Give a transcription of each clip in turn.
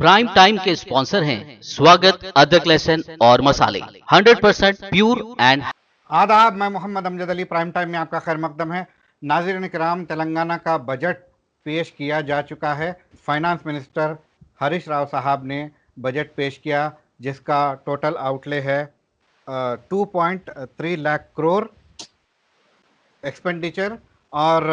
Prime time के sponsor हैं स्वागत, अदरक, लहसुन और मसाले 100% प्योर एंड। आदाब, मैं मोहम्मद अमजद अली। प्राइम टाइम में आपका खैर मकदम है। नाज़रीन किराम, तेलंगाना का बजट पेश किया जा चुका है। फाइनेंस मिनिस्टर हरीश राव साहब ने बजट पेश किया, जिसका टोटल आउटले है 2.3 लाख करोड़ एक्सपेंडिचर और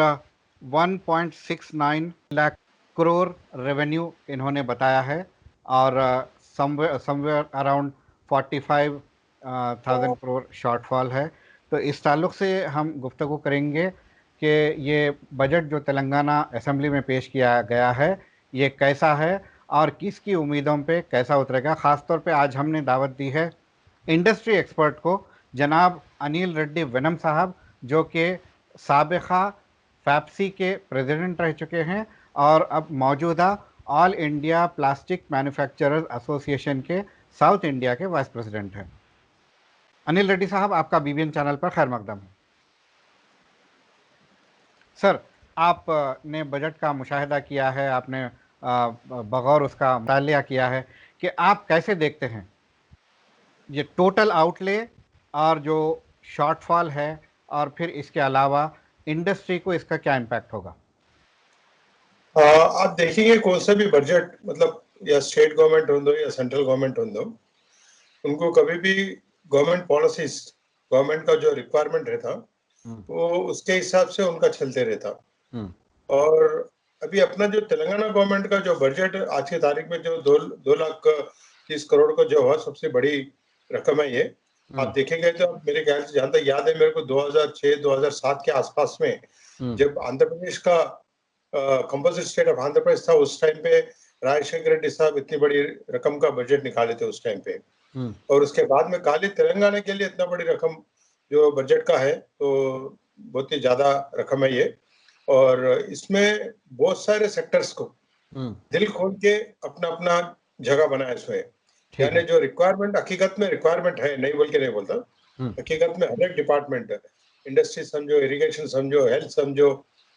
1.69 लाख करोड़ रेवेन्यू इन्होंने बताया है, और समवेयर अराउंड 45,000 करोड़ शॉर्टफॉल है। तो इस ताल्लुक़ से हम गुफ्तगू करेंगे कि ये बजट जो तेलंगाना असेंबली में पेश किया गया है ये कैसा है और किसकी उम्मीदों पे कैसा उतरेगा। ख़ास तौर पे आज हमने दावत दी है इंडस्ट्री एक्सपर्ट को, जनाब अनिल रेड्डी वेनम साहब, जो कि साबिक़ा फैप्सी के प्रेसिडेंट रह चुके हैं और अब मौजूदा all India plastic manufacturers association के साउथ इंडिया के वाइस प्रेसिडेंट हैं। अनिल रेड्डी साहब, आपका बीबीएन चैनल पर खैर मकदम है। सर, आपने बजट का मुशाहिदा किया है, आपने बगौर उसका मुतालिया किया है कि आप कैसे देखते हैं ये टोटल आउटले और जो शॉर्टफॉल है, और फिर इसके अलावा इंडस्ट्री को इसका क्या इम्पैक्ट होगा? आप देखेंगे कौन सा भी बजट, मतलब या स्टेट गवर्नमेंट हो दो या सेंट्रल गवर्नमेंट हो दो, उनको कभी भी गवर्नमेंट पॉलिसीज, गवर्नमेंट का जो रिक्वायरमेंट रहता वो उसके हिसाब से उनका चलते रहता। और अभी अपना जो तेलंगाना गवर्नमेंट का जो बजट आज की तारीख में जो 2 लाख 30 करोड़ का जो हुआ, सबसे बड़ी रकम है ये। आप देखेंगे तो मेरे ख्याल से, जहां तक याद है मेरे को, 2006-2007 के आसपास में जब आंध्र प्रदेश का composite state of Andhra Pradesh था, उस टाइम पे राजशेखर रेड्डी साहब इतनी बड़ी रकम का बजट निकाले थे उस टाइम पे। और उसके बाद में खाली तेलंगाना के लिए इतना बड़ी रकम जो बजट का है, तो बहुत ही ज्यादा रकम है ये। और इसमें बहुत सारे सेक्टर्स को दिल खोल के अपना अपना जगह बनाया इसमें। यानी जो रिक्वायरमेंट हकीकत में रिक्वायरमेंट है, नहीं बोल के नहीं बोलता, हकीकत में हर एक डिपार्टमेंट, इंडस्ट्री समझो, इरिगेशन समझो, हेल्थ समझो,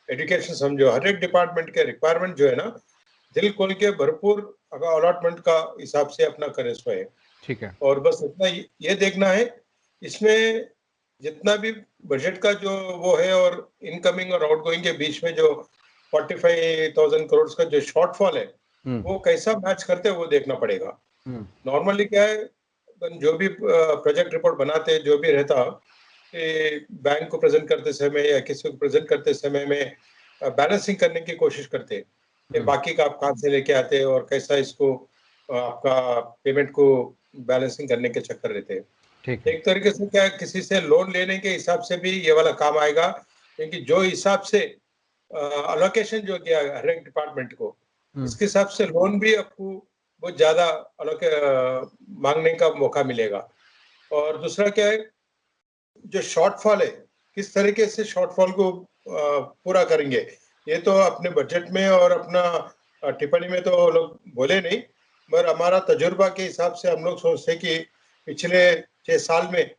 एजुकेशन समझो, हर एक डिपार्टमेंट के रिक्वायरमेंट जो है ना, दिल खोल के भरपूर अलॉटमेंट का हिसाब से अपना करें इसमें। ठीक है। और बस इतना ये देखना है इसमें जितना भी बजट का जो वो है और इनकमिंग और आउटगोइंग के बीच में जो 45,000 करोड़ का जो शॉर्टफॉल है वो कैसा मैच करते हैं वो देखना पड़ेगा। नॉर्मली क्या है, जो भी प्रोजेक्ट रिपोर्ट बनाते, जो भी रहता, बैंक को प्रेजेंट करते समय या किसी को प्रेजेंट करते समय में बैलेंसिंग करने की कोशिश करते हैं, बाकी का आप कहाँ से लेके आते हैं और कैसा इसको आपका पेमेंट को बैलेंसिंग करने के चक्कर रहते हैं। एक तरीके से क्या है, किसी से लोन लेने के हिसाब से भी ये वाला काम आएगा, क्योंकि जो हिसाब से अलोकेशन जो किया हर एक डिपार्टमेंट को, इसके हिसाब से लोन भी आपको बहुत ज्यादा मांगने का मौका मिलेगा। और दूसरा क्या है, जो शॉर्टफॉल है, किस तरीके से शॉर्टफॉल को पूरा करेंगे, ये तो अपने बजट में और अपना टिप्पणी में तो लोग बोले नहीं, मगर हमारा तजुर्बा के हिसाब से हम लोग सोचते हैं कि पिछले 6 साल में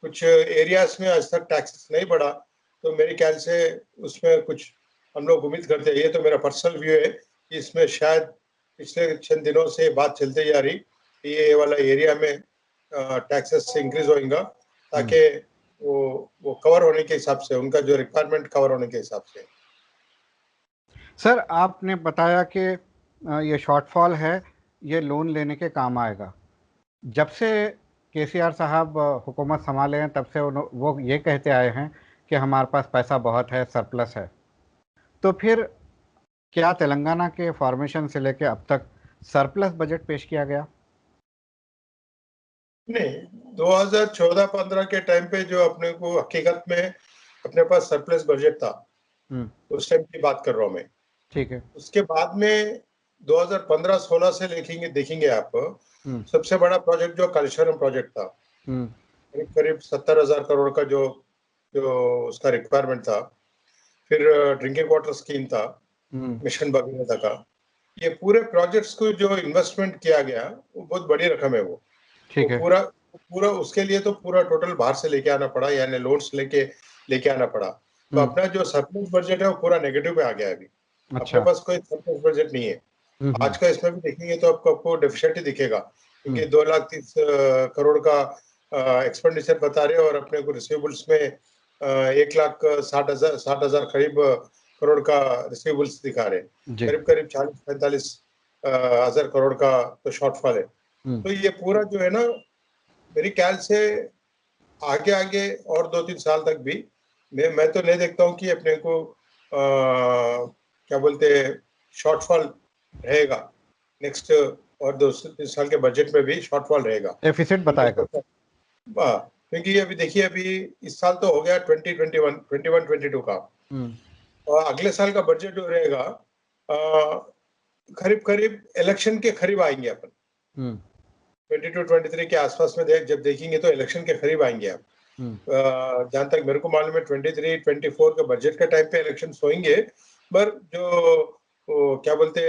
कुछ एरियाज में आज तक टैक्सेस नहीं बढ़ा, तो मेरे ख्याल से उसमें कुछ हम लोग उम्मीद करते हैं। ये तो मेरा पर्सनल व्यू है कि इसमें शायद पिछले चंद दिनों से बात चलती जा रही, ये वाला एरिया में टैक्सेस इंक्रीज होगा, ताकि वो कवर होने के हिसाब से, उनका जो रिक्वायरमेंट कवर होने के हिसाब से। सर, आपने बताया कि ये शॉर्टफॉल है, ये लोन लेने के काम आएगा। जब से केसीआर साहब हुकूमत संभाले हैं तब से वो ये कहते आए हैं कि हमारे पास पैसा बहुत है, सरप्लस है। तो फिर क्या तेलंगाना के फॉर्मेशन से लेके अब तक सरप्लस बजट पेश किया गया? नहीं, 2014-15 के टाइम पे जो अपने को हकीकत में अपने पास सरप्लस बजट था, उस टाइम की बात कर रहा हूँ मैं। ठीक है। उसके बाद में 2015-16 से देखेंगे आप, सबसे बड़ा प्रोजेक्ट जो कालेश्वरम प्रोजेक्ट था, करीब 70,000 करोड़ का जो उसका रिक्वायरमेंट था। फिर ड्रिंकिंग वाटर स्कीम था, मिशन भगीरथ का। ये पूरे प्रोजेक्ट्स को जो इन्वेस्टमेंट किया गया वो बहुत बड़ी रकम है वो। ठीक है। पूरा उसके लिए तो पूरा टोटल बाहर से लेके आना पड़ा, यानी लोन्स लेके आना पड़ा। तो अपना जो सरप्लस बजट है वो पूरा नेगेटिव पे आ गया अभी। अच्छा। अपने पास कोई सरप्लस बजट नहीं है। आज का इसमें भी देखेंगे तो आपको डेफिसिट ही दिखेगा, क्योंकि 2,30,000 करोड़ का एक्सपेंडिचर बता रहे हैं और अपने को रिसीवेबल्स में 1,60,000 करीब करोड़ का रिसीवेबल्स दिखा रहे हैं, करीब करीब 40-45 हजार करोड़ का तो शॉर्टफॉल है। तो ये पूरा जो है ना, मेरी ख्याल से आगे आगे और 2-3 साल तक भी मैं तो नहीं देखता हूँ कि अपने को क्या बोलते शॉर्टफॉल रहेगा। नेक्स्ट और 2-3 साल के बजट में भी शॉर्टफॉल रहेगा, डेफिसिट बताएगा। क्योंकि अभी देखिए, अभी इस साल तो हो गया 2021-22 का, और अगले साल का बजट जो रहेगा करीब करीब इलेक्शन के करीब आएंगे अपन। 22-23 के आसपास में जब देखेंगे तो इलेक्शन के करीब आएंगे आप। जहां तक मेरे को मालूम है 23-24 के बजट के टाइम पे इलेक्शन होंगे, पर जो क्या बोलते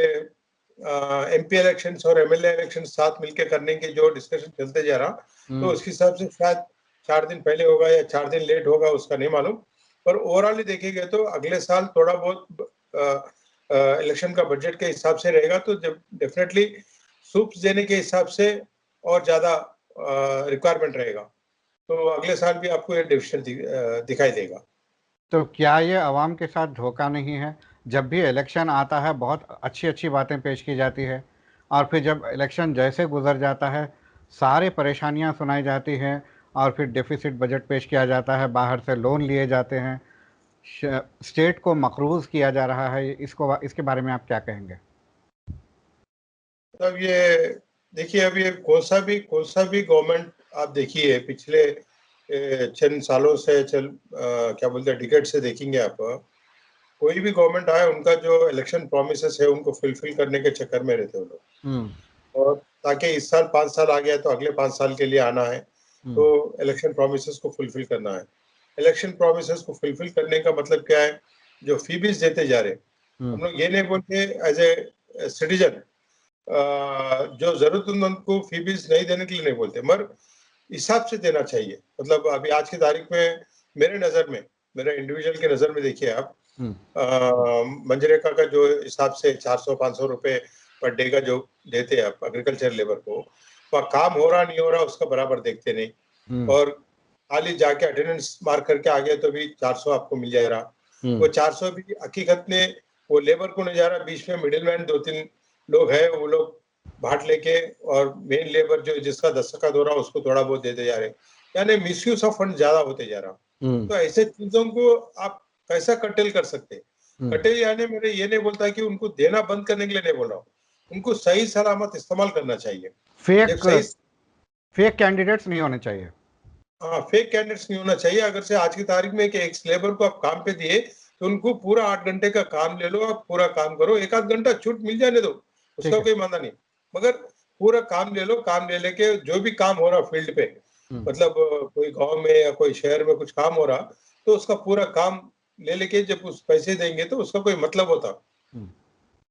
एमपी इलेक्शंस और एमएलए इलेक्शन साथ मिलके करने के जो डिस्कशन चलते जा रहा, तो उसके हिसाब से शायद 4 दिन पहले होगा या 4 दिन लेट होगा, उसका नहीं मालूम। पर ओवरऑल देखेंगे तो अगले साल थोड़ा बहुत इलेक्शन का बजट के हिसाब से रहेगा, तो डेफिनेटली सूप्स देने के हिसाब से और ज्यादा रिक्वायरमेंट रहेगा, तो अगले साल भी आपको ये डिफिशिएंट दिखाई देगा। तो क्या ये आवाम के साथ धोखा नहीं है? जब भी इलेक्शन आता है बहुत अच्छी अच्छी बातें पेश की जाती है, और फिर जब इलेक्शन जैसे गुजर जाता है सारे परेशानियां सुनाई जाती हैं, और फिर डेफिसिट बजट पेश किया जाता है, बाहर से लोन लिए जाते हैं, स्टेट को मकरूज किया जा रहा है। इसके बारे में आप क्या कहेंगे? तब ये देखिए, अभी कौन सा भी गवर्नमेंट आप देखिए पिछले चंद सालों से क्या बोलते हैं डिकेड से देखेंगे आप, कोई भी गवर्नमेंट आए उनका जो इलेक्शन प्रॉमिसेस है उनको फुलफिल करने के चक्कर में रहते हैं लोग, और ताकि इस साल 5 साल आ गया तो अगले 5 साल के लिए आना है, तो इलेक्शन प्रॉमिसेस को फुलफिल करना है। इलेक्शन प्रॉमिसेस को फुलफिल करने का मतलब क्या है? जो फीस देते जा रहे, हम लोग ये नहीं बोलते एज ए सिटीजन जो जरूरतमंद को फीस नहीं देने के लिए नहीं बोलते, मगर हिसाब से देना चाहिए। मतलब अभी आज की तारीख में मेरे नजर में, मेरे इंडिविजुअल के नजर में देखिए आप, मनरेगा का जो हिसाब से 400-500 रुपए पर डे का जो देते हैं आप एग्रीकल्चर लेबर को, वह काम हो रहा नहीं हो रहा उसका बराबर देखते नहीं, और खाली जाके अटेंडेंस मार्क करके आ गया तो भी 400 आपको मिल जा रहा। वो 400 भी हकीकत में वो लेबर को नहीं जा रहा, बीच में मिडिल मैन 2-3 लोग हैं, वो लोग भाट लेके, और मेन लेबर जो जिसका 10 का दो रहा उसको थोड़ा बहुत देते जा रहे, यानी मिसयूज ऑफ फंड ज्यादा होते जा रहा। तो ऐसे चीजों को आप कैसा कटेल कर सकते हैं? कटेल यानी मेरे ये नहीं बोलता कि उनको देना बंद करने के लिए नहीं बोल रहा हूँ, उनको सही सलामत इस्तेमाल करना चाहिए। फेक कैंडिडेट्स नहीं होने चाहिए। हाँ, फेक कैंडिडेट्स नहीं होना चाहिए। अगर से आज की तारीख में एक एक्स लेबर को आप काम पे दिए तो उनको पूरा 8 घंटे का काम ले लो, आप पूरा काम करो, 1 आध घंटा छूट मिल जाने दो, उसका कोई माना नहीं, मगर पूरा काम ले लो। काम ले लेके जो भी काम हो रहा फील्ड पे, मतलब कोई गांव में या कोई शहर में कुछ काम हो रहा, तो उसका पूरा काम ले लेके जब उस पैसे देंगे तो उसका कोई मतलब होता,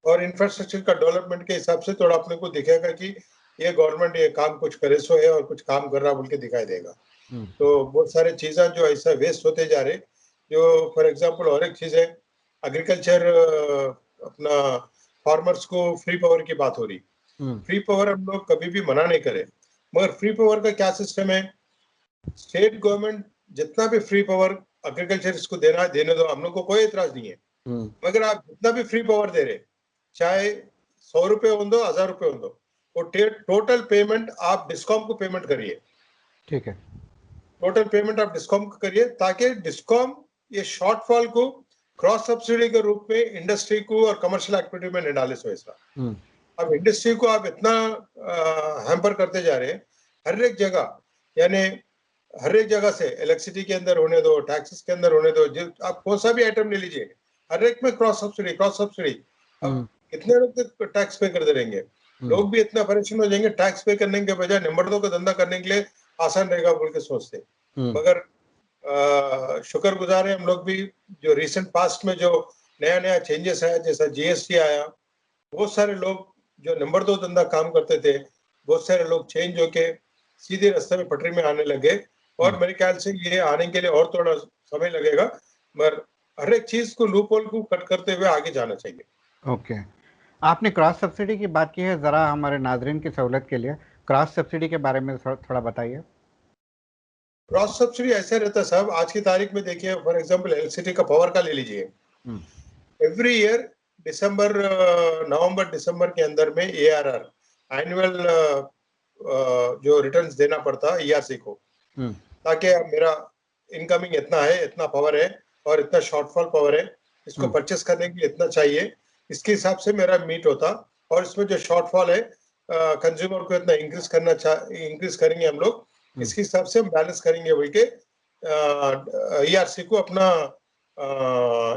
और इंफ्रास्ट्रक्चर का डेवलपमेंट के हिसाब से थोड़ा अपने को दिखेगा कि ये गवर्नमेंट ये काम कुछ करे सो है और कुछ काम कर रहा बोल के दिखाई देगा। तो बहुत सारे चीजें जो ऐसा वेस्ट होते जा रहे, जो फॉर एग्जांपल और एक चीज है एग्रीकल्चर, अपना फार्मर्स को फ्री पावर की बात हो रही। फ्री पावर हम लोग कभी भी मना नहीं करें, मगर फ्री पावर का क्या सिस्टम है? स्टेट गवर्नमेंट जितना भी फ्री पावर एग्रीकल्चर को देना है देने दो, हम लोग को कोई एतराज नहीं है, मगर आप जितना भी फ्री पावर दे रहे, चाहे 100 रुपए हो दो 1000 रुपए हो दो, वो टोटल पेमेंट आप डिस्कॉम को पेमेंट करिए। ठीक है, टोटल पेमेंट आप डिस्कॉम को करिए, ताकि डिस्कॉम ये शॉर्टफॉल को क्रॉस सब्सिडी के रूप में इंडस्ट्री को और कमर्शियल एक्टिविटी में नहीं डाले सो ऐसा। अब इंडस्ट्री को आप इतना हैम्पर करते जा रहे हैं हर एक जगह, यानी हर एक जगह से इलेक्ट्रिसिटी के अंदर होने दो, टैक्सेस के अंदर होने दो, आप कौन सा भी आइटम ले लीजिए, हर एक में क्रॉस सब्सिडी। अब कितने लोग टैक्स पे करते रहेंगे? लोग भी इतना परेशान हो जाएंगे, टैक्स पे करने के बजाय नंबर 2 का धंधा करने के लिए आसान रहेगा बोल के सोचते। मगर शुक्रगुजार है हम लोग भी, जो रिसेंट पास्ट में जो नया चेंजेस आया, जैसा जीएसटी आया, बहुत सारे लोग जो नंबर 2 धंधा काम करते थे, बहुत सारे लोग चेंज होके सीधे रास्ते में पटरी में आने लगे, और मेरे ख्याल से ये आने के लिए और थोड़ा समय लगेगा, मगर हर एक चीज को लूप होल को कट करते हुए आगे जाना चाहिए। ओके, आपने क्रॉस सब्सिडी की बात की है, ज़रा हमारे नाज़रीन की सहूलियत के लिए क्रॉस सब्सिडी के बारे में थोड़ा बताइए। क्रॉस सब्सिडी ऐसे रहता है साहब, आज की तारीख में देखिए, फॉर एग्जांपल इलेक्ट्रिसिटी का पावर का ले लीजिए। हम्म, एवरी ईयर दिसंबर, नवंबर दिसंबर के अंदर में एआरआर, एनुअल जो रिटर्न्स देना पड़ता है ईआरसी को, हम्म, ताकि मेरा इनकमिंग इतना है, इतना पावर है और इतना शॉर्टफॉल पावर है, इसको हम्म, परचेस करने के लिए इतना चाहिए, इसके हिसाब से मेरा मीट होता। और इसमें जो शॉर्टफॉल है, कंज्यूमर को इतना इंक्रीज करेंगे हम लोग, इसके हिसाब से हम बैलेंस करेंगे बोल के ईआरसी को अपना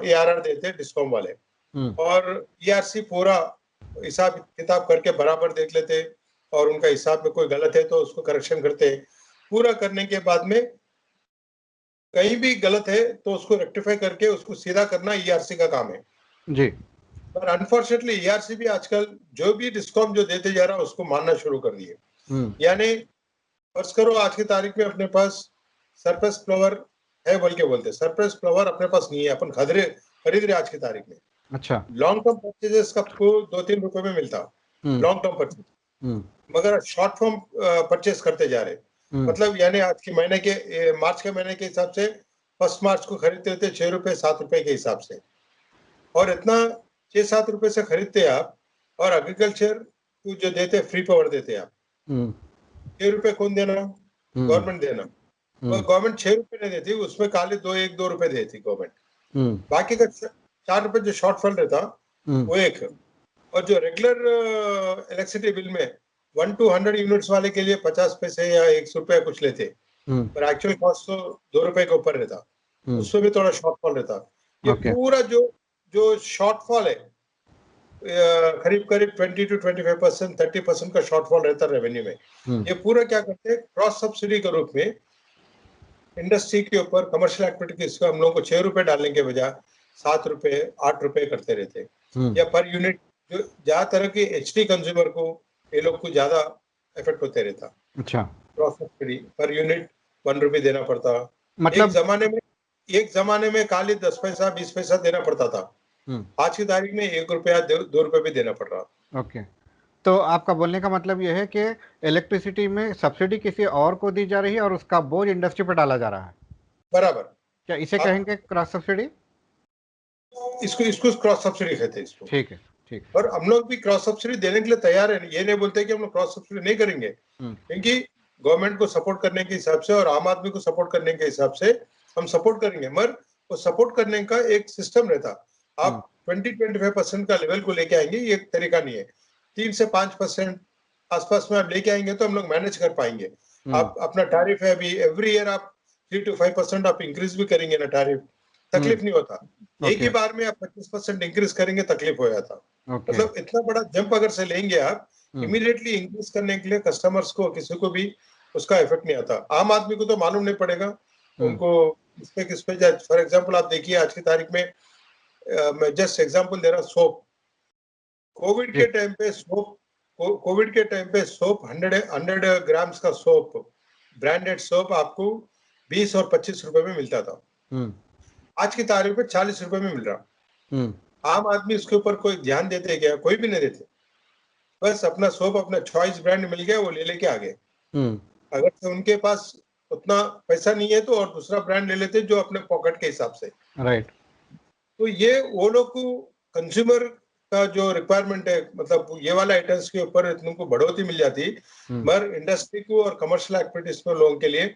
एआरआर देते हैं डिस्कॉम वाले। हम्म, और ईआरसी पूरा हिसाब किताब करके बराबर देख लेते, और उनका हिसाब में कोई गलत है तो उसको करेक्शन करते। पूरा करने के बाद में कहीं भी गलत है तो उसको रेक्टिफाई करके उसको सीधा करना ईआरसी का काम है। जी, पर अनफॉर्चुनेटली ईआरसी भी आजकल जो भी डिस्कॉम जो देते जा रहा है उसको मानना शुरू कर दिए। यानी फर्ज करो आज की तारीख में अपने पास सरप्लस फ्लावर है बोल के बोलते, सरप्लस फ्लावर अपने पास नहीं है, अपन खरीद रहे आज की तारीख में। अच्छा, लॉन्ग टर्म परचेजेस का आपको 2-3 रुपए में मिलता, हम्म, लॉन्ग टर्म परचेज, हम्म, मगर शॉर्ट फॉर्म परचेस करते जा रहे। मतलब यानी आज के महीने के मार्च के महीने के हिसाब से 1 मार्च को खरीदते थे 6 रुपए 7 रुपए के हिसाब से, और इतना 6-7 रुपए से खरीदते आप, और एग्रीकल्चर को जो देते फ्री पावर देते आप, हम्म, 6 रुपए कौन देना? हम्म, गवर्नमेंट देना। और गवर्नमेंट 6 रुपए नहीं देती, उसमें काले 1-2 रुपए देती गवर्नमेंट, हम्म, बाकी का 4 रुपए जो शॉर्टफॉल रहता हम्म, वो एक है। और जो रेगुलर इलेक्ट्रिसिटी बिल में 1 to 100 यूनिट्स वाले के लिए 50 पैसे या 100 रुपया कुछ लेते, हम्म, पर एक्चुअल कॉस्ट तो 2 रुपए के ऊपर रहता, उसमें भी थोड़ा शॉर्टफॉल रहता। ये ओके, पूरा जो जो शॉर्टफॉल है, करीब करीब 20 to 25%, 30% का शॉर्टफॉल रहता रेवेन्यू में। हम्म, ये पूरा क्या करते हैं, क्रॉस सब्सिडी के रूप में इंडस्ट्री के ऊपर, कमर्शियल एक्टिविटीज को हम लोगों को 6 रुपए डालने के बजाय 7 रुपए 8 रुपए करते रहते, या पर यूनिट जो ज्यादा तरह के एचडी कंज्यूमर को, ये लोग को ज्यादा इफेक्ट होते रहता। अच्छा, क्रॉस सब्सिडी पर यूनिट 1 रुपए देना पड़ता। मतलब एक जमाने में खाली 10 पैसा 20 पैसा देना पड़ता था, आज की तारीख में 1 रुपया 2 रुपए भी देना पड़ रहा। ओके, तो आपका बोलने का मतलब यह है कि इलेक्ट्रिसिटी में सब्सिडी किसी और को दी जा रही है और उसका बोझ इंडस्ट्री पर डाला जा रहा है, बराबर। क्या इसे आप कहेंगे क्रॉस सब्सिडी? इसको इसको क्रॉस सब्सिडी कहते हैं इसको। ठीक है, ठीक है, और हम लोग भी क्रॉस सब्सिडी देने के लिए तैयार है, ये नहीं बोलते कि हम लोग क्रॉस सब्सिडी नहीं करेंगे, क्योंकि गवर्नमेंट को सपोर्ट करने के हिसाब से और आम आदमी को सपोर्ट करने के हिसाब से हम सपोर्ट करेंगे, मगर वो सपोर्ट करने का एक सिस्टम रहता। आप 20-25% का लेवल को लेके आएंगे, ये एक तरीका नहीं है। 3 से 5% आसपास में आप लेके आएंगे तो हम लोग मैनेज कर पाएंगे। आप अपना टैरिफ है अभी, एवरी ईयर आप 3 to 5% आप इंक्रीज भी करेंगे ना टैरिफ, तकलीफ नहीं होता। एक ही बार में आप 25% इंक्रीज करेंगे, तकलीफ हो जाता। मतलब इतना बड़ा जंप अगर से लेंगे आप इमीडिएटली इंक्रीज करने के लिए, कस्टमर्स को किसी को भी उसका इफेक्ट नहीं आता। आम आदमी को तो मालूम नहीं पड़ेगा उनको किस पे जाए। फॉर एग्जांपल आप देखिए आज की तारीख में, मैं जस्ट एग्जांपल दे रहा हूँ, सोप। कोविड के टाइम पे सोप, 100 ग्राम्स का सोप, ब्रांडेड सोप आपको 20 और 25 रुपए में मिलता था, आज की तारीख में 40 रुपए में मिल रहा। आम आदमी इसके ऊपर कोई ध्यान देते क्या? कोई भी नहीं देते। बस अपना सोप, अपना चॉइस ब्रांड मिल गया, वो ले लेके आ गए। अगर से उनके पास उतना पैसा नहीं है तो और दूसरा ब्रांड ले लेते जो अपने पॉकेट के हिसाब से। राइट। तो ये वो लोग को कंज्यूमर का जो रिक्वायरमेंट है, मतलब ये वाला आइटम्स के ऊपर उनको बढ़ोतरी मिल जाती, मगर इंडस्ट्री को और कमर्शियल एक्टिविटीज में लोगों के लिए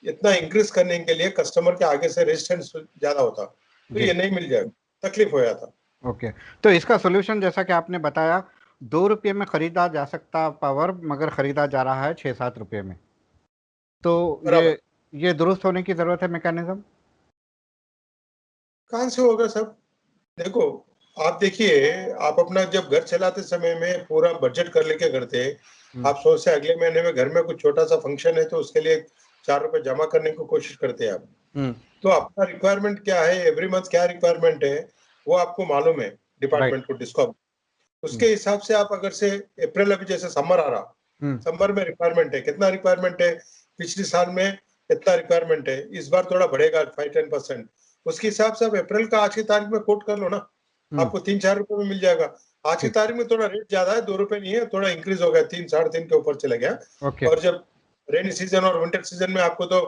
इतना इंक्रीज करने के लिए कस्टमर के आगे से रेजिस्टेंस ज्यादा होता, तो ये नहीं मिल जाएगा, तकलीफ हो जाता। ओके, तो इसका सोल्यूशन जैसा कि आपने बताया, 2 रुपये में खरीदा जा सकता पावर, मगर खरीदा जा रहा है 6-7 रुपये में, तो ये दुरुस्त होने की जरूरत है मैकेनिज्म। कहाँ से होगा सब? देखो, आप देखिए, आप अपना जब घर चलाते समय में पूरा बजट कर लेके करते, आप सोचते अगले महीने में घर में कुछ छोटा सा फंक्शन है तो उसके लिए 4 रुपए जमा करने की कोशिश करते हैं आप। तो आपका रिक्वायरमेंट क्या है, एवरी मंथ क्या रिक्वायरमेंट है, वो आपको मालूम है डिपार्टमेंट को, डिस्कॉम। उसके हिसाब से आप अगर से अप्रैल, अभी जैसे समर आ रहा, समर में रिक्वायरमेंट है, कितना रिक्वायरमेंट है, पिछले साल में इतना रिक्वायरमेंट है, इस बार थोड़ा बढ़ेगा 5-10%, उसके हिसाब से आप अप्रैल का आज की तारीख में कोट कर लो ना, आपको 3-4 रुपए में मिल जाएगा। आज की तारीख में थोड़ा रेट ज्यादा है, 2 रुपए नहीं है, थोड़ा इंक्रीज हो गया, 3 साढ़े 3 के ऊपर चला गया। ओके और जब रेनी सीजन और विंटर सीजन में आपको तो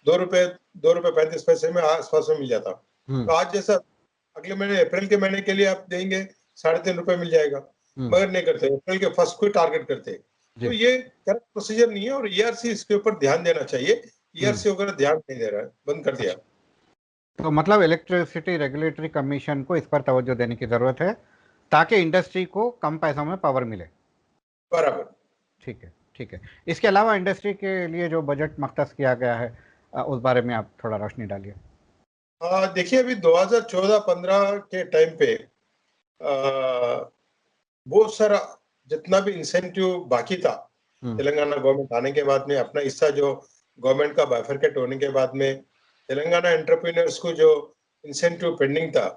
2 रुपए 35 पैसे में आसपास में मिल जाता। तो आज जैसा अगले महीने अप्रैल के महीने के लिए आप देंगे 3.5 रुपए मिल जाएगा, मगर नहीं करते, अप्रैल के फर्स्ट को टारगेट करते। तो ये करेक्ट प्रोसीजर नहीं है और ईआरसी इसके ऊपर ध्यान देना चाहिए। ईआरसी वगैरह ध्यान नहीं दे रहा है, बंद कर दिया। तो मतलब इलेक्ट्रिसिटी रेगुलेटरी कमीशन को इस पर तवज्जो देने की जरूरत है ताकि इंडस्ट्री को कम पैसों में पावर मिले। बराबर। ठीक है, ठीक है। इसके अलावा इंडस्ट्री के लिए जो बजट मख्तस किया गया है उस बारे में आप थोड़ा रोशनी डालिए। देखिए, अभी 2014-15 के टाइम पे बहुत सारा जितना भी इंसेंटिव बाकी था तेलंगाना गवर्नमेंट आने के बाद में, अपना हिस्सा जो गवर्नमेंट का बाइफरकेट होने के बाद में तेलंगाना एंटरप्रेन्योर्स को जो इंसेंटिव पेंडिंग था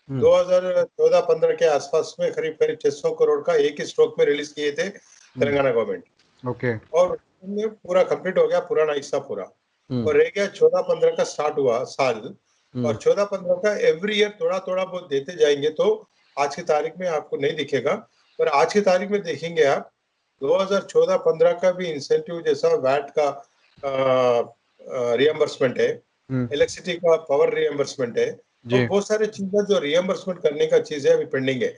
2014-15 के आसपास में करीब 600 करोड़ का एक ही स्ट्रोक में रिलीज किए थे तेलंगाना गवर्नमेंट। ओके। और पूरा कंप्लीट हो गया, पुराना हिस्सा पूरा, और रह गया 14-15 का स्टार्ट हुआ साल। और 14-15 का एवरी ईयर थोड़ा थोड़ा बहुत देते जाएंगे तो आज की तारीख में आपको नहीं दिखेगा, पर आज की तारीख में देखेंगे आप 2014-15 का भी इंसेंटिव जैसा वैट का रियम्बर्समेंट है, इलेक्ट्रिसिटी का पावर रियम्बर्समेंट है, तो बहुत सारी चीजें जो रियम्बर्समेंट करने का चीज है अभी पेंडिंग है।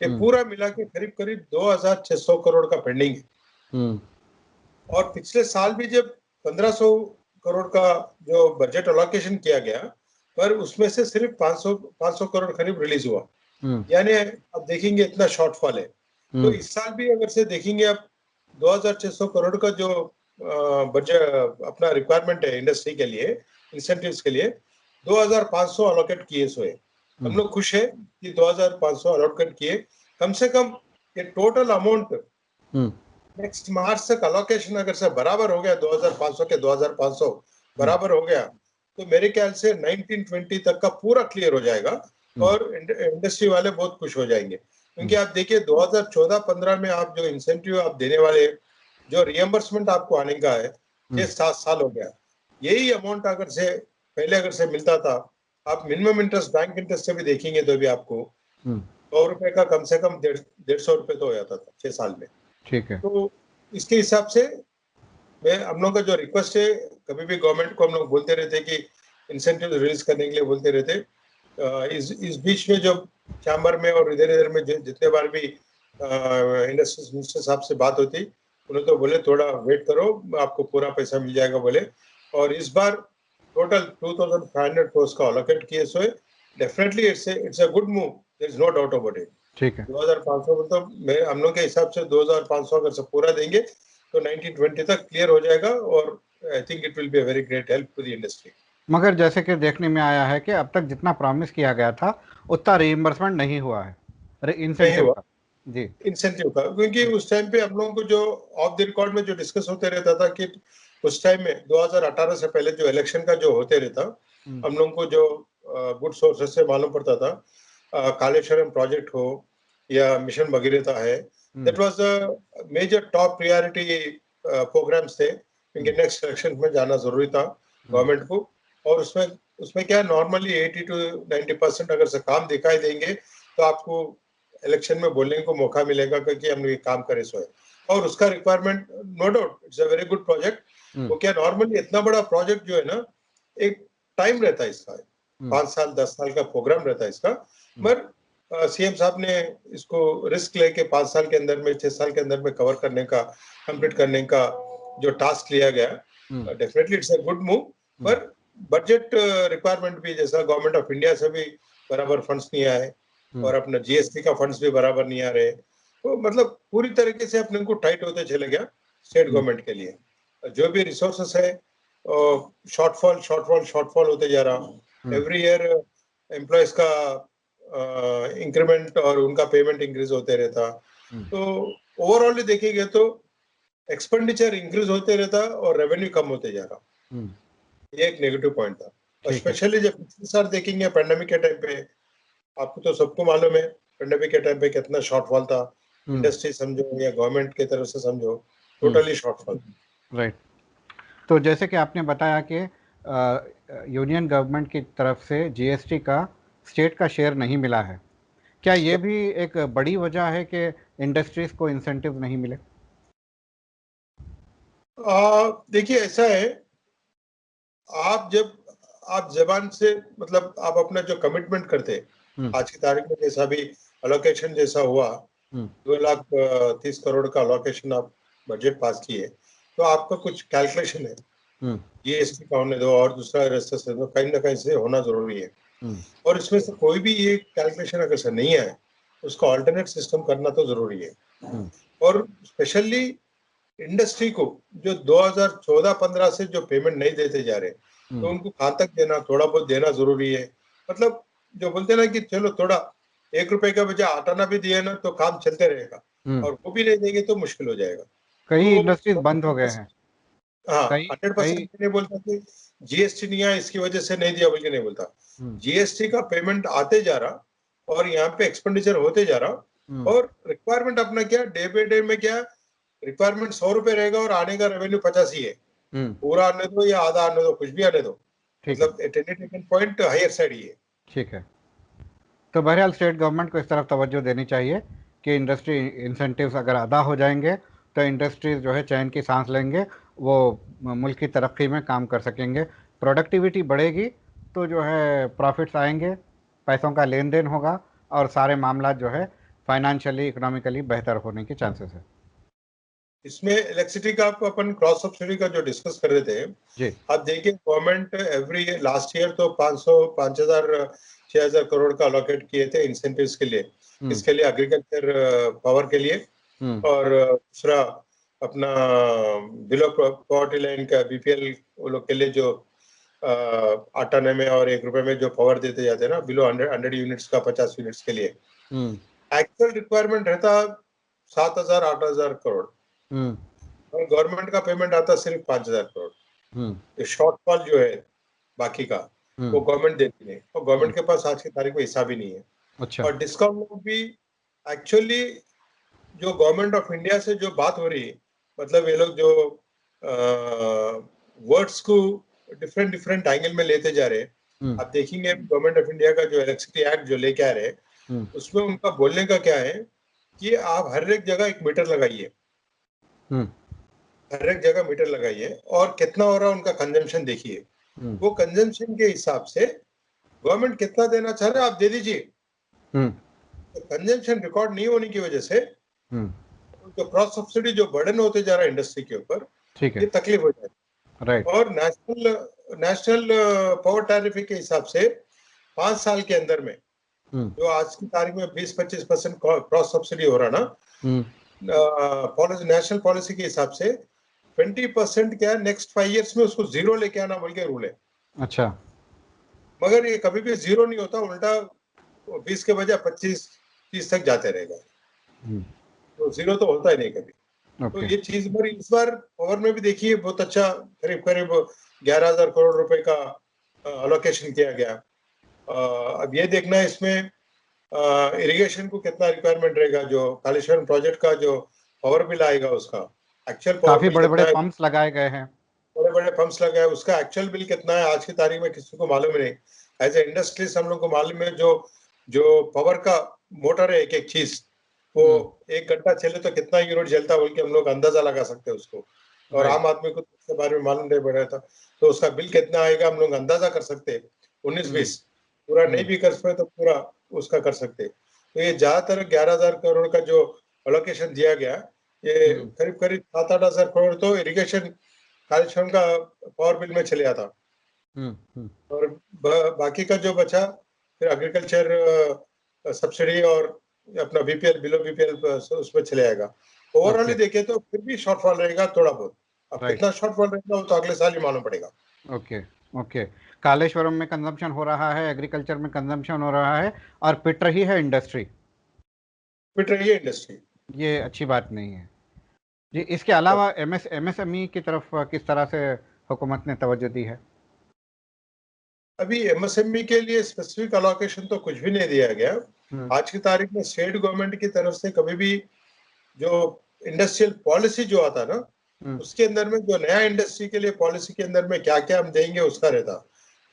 ये पूरा मिला के करीब करीब 2600 करोड़ का पेंडिंग है। और पिछले साल भी जब 1500 करोड़ का जो बजट अलोकेशन किया गया, पर उसमें से सिर्फ 500 करोड़ करीब रिलीज हुआ, यानी अब देखेंगे इतना शॉर्टफॉल है। तो इस साल भी अगर से देखेंगे आप 2600 करोड़ का जो बजट अपना रिक्वायरमेंट है इंडस्ट्री के लिए, इंसेंटिव्स के लिए 2500 अलोकेट किए सोए। हम लोग खुश है कि 2500 अलोकेट किए। कम से कम ये टोटल अमाउंट नेक्स्ट मार्च तक अलोकेशन अगर से बराबर हो गया 2500 के 2500 बराबर हो गया तो मेरे ख्याल से 1920 तक का पूरा क्लियर हो जाएगा और इंडस्ट्री वाले बहुत खुश हो जाएंगे। क्योंकि आप देखिए 2014-15 में आप जो इंसेंटिव आप देने वाले, जो रियम्बर्समेंट आपको आने का है 6-7 साल हो गया, यही अमाउंट अगर से पहले अगर से मिलता था, आप मिनिमम इंटरेस्ट बैंक इंटरेस्ट से भी देखेंगे तो भी आपको 100 रुपए का कम से कम 150 रुपए तो हो जाता था 6 साल में। ठीक है। तो इसके हिसाब से मैं हम लोग का जो रिक्वेस्ट है, कभी भी गवर्नमेंट को हम लोग बोलते रहते कि इंसेंटिव रिलीज करने के लिए बोलते रहते। इस बीच में जो चैम्बर में और इधर इधर में जितने बार भी इंडस्ट्रीज मिनिस्टर साहब से बात होती, उन्हें तो बोले थोड़ा वेट करो, आपको पूरा पैसा मिल जाएगा बोले। और इस बार टोटल 2500 करोड़ का अलोकेट किए सोए। Definitely it's a good move, there is no doubt about it. ठीक है। 2500 मतलब हम लोग के हिसाब से 2500 अगर से पूरा देंगे तो 1920 तक क्लियर हो जाएगा और I think it will be a very great help to the industry. मगर जैसे कि देखने में आया है कि अब तक जितना प्रॉमिस किया गया था उतना रीइंबर्समेंट नहीं हुआ है इंसेंटिव का। जी, इंसेंटिव का, क्योंकि उस टाइम पे हम लोगों को जो ऑफ द रिकॉर्ड में जो डिस्कस होते रहता था कि उस टाइम में 2018 से पहले जो इलेक्शन का जो होते रहता, हम लोगों को जो गुड सोर्सेस से मालूम पड़ता था, कालेश्वरम प्रोजेक्ट हो या मिशन भगीरथा है, that was the major top priority programmes थे, क्योंकि नेक्स्ट इलेक्शन में जाना जरूरी था गवर्नमेंट को। और उसमें क्या नॉर्मली 80 to 90% अगर से काम दिखाई देंगे तो आपको इलेक्शन में बोलने को मौका मिलेगा कि हमने ये काम करे सो है। और उसका requirement no doubt it's a very good project. वो क्या नॉर्मली इतना बड़ा प्रोजेक्ट जो है ना, एक टाइम रहता है इसका, 5 साल 10 साल का प्रोग्राम रहता है इसका, पर सीएम साहब ने इसको रिस्क लेके 5 साल के अंदर में 6 साल के अंदर में कवर करने का, कंप्लीट करने का जो टास्क लिया गया, definitely it's a good move. पर बजट रिक्वायरमेंट भी जैसा गवर्नमेंट ऑफ इंडिया से भी बराबर फंड्स नहीं आए और अपना जीएसटी का फंड्स भी बराबर नहीं आ रहे, तो मतलब पूरी तरीके से अपने को टाइट होते चले गया स्टेट गवर्नमेंट के लिए। जो भी रिसोर्सेस है शॉर्टफॉल होते जा रहा। एवरी ईयर एम्प्लॉयज का इंक्रीमेंट और उनका पेमेंट इंक्रीज होते रहता। तो ओवरऑल देखेंगे तो एक्सपेंडिचर इंक्रीज होते रहता और रेवेन्यू कम होते जा रहा। ये एक नेगेटिव पॉइंट था। और स्पेशली जब पिछले साल देखेंगे पेंडेमिक के टाइम पे, आपको तो सबको मालूम है पेंडेमिक के टाइम पे कितना शॉर्टफॉल था, इंडस्ट्री समझो या गवर्नमेंट की तरफ से समझो, टोटली शॉर्टफॉल। राइट। तो जैसे कि आपने बताया कि यूनियन गवर्नमेंट की तरफ से जीएसटी का स्टेट का शेयर नहीं मिला है, क्या ये भी एक बड़ी वजह है कि इंडस्ट्रीज को इंसेंटिव नहीं मिले? देखिए ऐसा है, आप जबान से मतलब आप अपना जो कमिटमेंट करते हैं, आज की तारीख में जैसा भी अलोकेशन जैसा हुआ, 2,30,00,000 का अलोकेशन आप बजट पास किए, तो आपका कुछ कैलकुलेशन है, जीएसटी का होने दो और दूसरा रास्ता से दो, कहीं ना कहीं से होना जरूरी है। और इसमें से कोई भी ये कैलकुलेशन अगर से नहीं आए, उसका ऑल्टरनेट सिस्टम करना तो जरूरी है। और स्पेशली इंडस्ट्री को जो 2014-15 से जो पेमेंट नहीं देते जा रहे, तो उनको कहाँ तक देना, थोड़ा बहुत देना जरूरी है। मतलब जो बोलते हैं ना कि चलो थोड़ा 1 रुपए का बजाय आटाना भी दिया ना तो काम चलते रहेगा, और वो भी नहीं देंगे तो मुश्किल हो जाएगा। कई तो इंडस्ट्रीज बंद हो गए हैं। हाँ, कई 100% नहीं बोलता कि जीएसटी नहीं आया इसकी वजह से नहीं दिया, बल्कि नहीं बोलता, जीएसटी का पेमेंट आते जा रहा और यहाँ पे एक्सपेंडिचर होते जा रहा, और रिक्वायरमेंट अपना क्या डे बाई डे में क्या रिक्वायरमेंट 100 रुपए रहेगा और आने का रेवेन्यू 50 ही है। पूरा आने दो या आधा आने दो, कुछ भी आने दो, मतलब at any taken point higher side ही है। ठीक है। तो बहरहाल स्टेट गवर्नमेंट को इस तरफ तवज्जो देनी चाहिए कि इंडस्ट्री इंसेंटिव्स अगर अदा हो जाएंगे तो इंडस्ट्रीज जो है चैन की सांस लेंगे, वो मुल्क की तरक्की में काम कर सकेंगे, प्रोडक्टिविटी बढ़ेगी तो जो है प्रॉफिट्स आएंगे, पैसों का लेन देन होगा और सारे मामला जो है फाइनेंशियली इकोनॉमिकली बेहतर होने के चांसेस है। इसमें इलेक्ट्रिसिटी का अपन क्रॉस सब्सिडी का जो डिस्कस कर रहे थे जी। आप देखिए, गवर्नमेंट एवरी लास्ट ईयर तो 5,000 6,000 करोड़ का अलोकेट किए थे इंसेंटिव्स के लिए, इसके लिए एग्रीकल्चर पावर के लिए, और दूसरा अपना बिलो पॉवर्टी लाइन का बीपीएल वो लोग के लिए जो 8 आने में और 1 रुपए में जो पावर देते जाते हैं ना, बिलो 100 यूनिट्स का 50 यूनिट्स के लिए एक्चुअल रिक्वायरमेंट रहता 7,000 8,000 करोड़, और गवर्नमेंट का पेमेंट आता सिर्फ 5,000 करोड़। ये शॉर्टफॉल जो है बाकी का वो गवर्नमेंट देती है, और गवर्नमेंट के पास आज की तारीख में हिसाब ही नहीं है। अच्छा। और डिस्काउंट लोग भी एक्चुअली जो गवर्नमेंट ऑफ इंडिया से जो बात हो रही है, मतलब ये लोग जो वर्ड्स को डिफरेंट डिफरेंट एंगल में लेते जा रहे हैं। आप देखेंगे गवर्नमेंट ऑफ इंडिया का जो इलेक्ट्रिसिटी एक्ट जो लेके आ रहे हैं, उसमें उनका बोलने का क्या है कि आप हर एक जगह एक मीटर लगाइए, हर एक जगह मीटर लगाइए, और कितना हो रहा है उनका कंजम्पशन देखिए, वो कंजम्पशन के हिसाब से गवर्नमेंट कितना देना चाह रहा है आप दे दीजिए। तो कंजम्पशन रिकॉर्ड नहीं होने की वजह से जो क्रॉस सब्सिडी जो बर्डन होते जा रहा है इंडस्ट्री के ऊपर, ये तकलीफ हो जाए। राइट। और नेशनल पावर टैरिफ के हिसाब से 5 साल के अंदर में जो आज की तारीख में 20-25% क्रॉस सब्सिडी हो रहा ना, नेशनल पॉलिसी के हिसाब से 20% क्या है नेक्स्ट 5 इयर्स में उसको जीरो लेके आना बोल के रूल है। अच्छा। मगर ये कभी भी जीरो नहीं होता, उल्टा 20 के बजाय 25-30 तक जाते रहेगा, तो जीरो तो होता ही नहीं कभी। तो ये चीज इस बार पावर में भी देखिए बहुत अच्छा, करीब करीब 11,000 करोड़ रुपए का अलोकेशन किया गया। अब ये देखना है इसमें इरिगेशन को कितना रिक्वायरमेंट रहेगा, जो कालेश्वरम प्रोजेक्ट का जो पावर बिल आएगा उसका एक्चुअल पावर काफी बिल बड़े बड़े कितना है, पंप्स लगाए गए हैं, बड़े बड़े पंप्स लगाए, उसका एक्चुअल बिल कितना है आज की तारीख में किसी को मालूम नहीं। एज ए इंडस्ट्रीज हम लोग को मालूम है, जो पावर का मोटर है एक एक चीज, वो 1 घंटा चले तो कितना यूनिट जलता बोल के हम लोग अंदाजा लगा सकते हैं उसको, और आम आदमी को उसके बारे में मालूम नहीं पड़ रहा था, तो उसका बिल कितना आएगा हम लोग अंदाजा कर सकते हैं, 19-20 पूरा नहीं भी कर सकते तो पूरा उसका कर सकते हैं। तो ये ज्यादातर 11,000 करोड़ का जो अलोकेशन दिया गया, ये करीब करीब 7-8 हजार करोड़ तो इरिगेशन कालेश्वरम का पावर बिल में चले आता, और बाकी का जो बचा फिर एग्रीकल्चर सब्सिडी और अपना बीपीएल बिलो बीपीएल उसमें चले आएगा। ओवरऑल देखे तो फिर भी शॉर्टफॉल रहेगा थोड़ा बहुत, अब कितना शॉर्टफॉल रहेगा वो तो अगले साल ही मालूम पड़ेगा। ओके। कालेश्वरम में कंजम्पशन हो रहा है, एग्रीकल्चर में कंजम्पशन हो रहा है, और पिट रही है इंडस्ट्री, ये अच्छी बात नहीं है जी। इसके अलावा एमएसएमई की तरफ किस तरह से हुकूमत ने तवज्जो दी है? अभी एमएसएमई के लिए स्पेसिफिक अलोकेशन तो कुछ भी नहीं दिया गया। आज की तारीख में स्टेट गवर्नमेंट की तरफ से कभी भी जो इंडस्ट्रियल पॉलिसी जो आता ना, उसके अंदर में जो नया इंडस्ट्री के लिए पॉलिसी के अंदर में क्या क्या हम देंगे उसका रहता,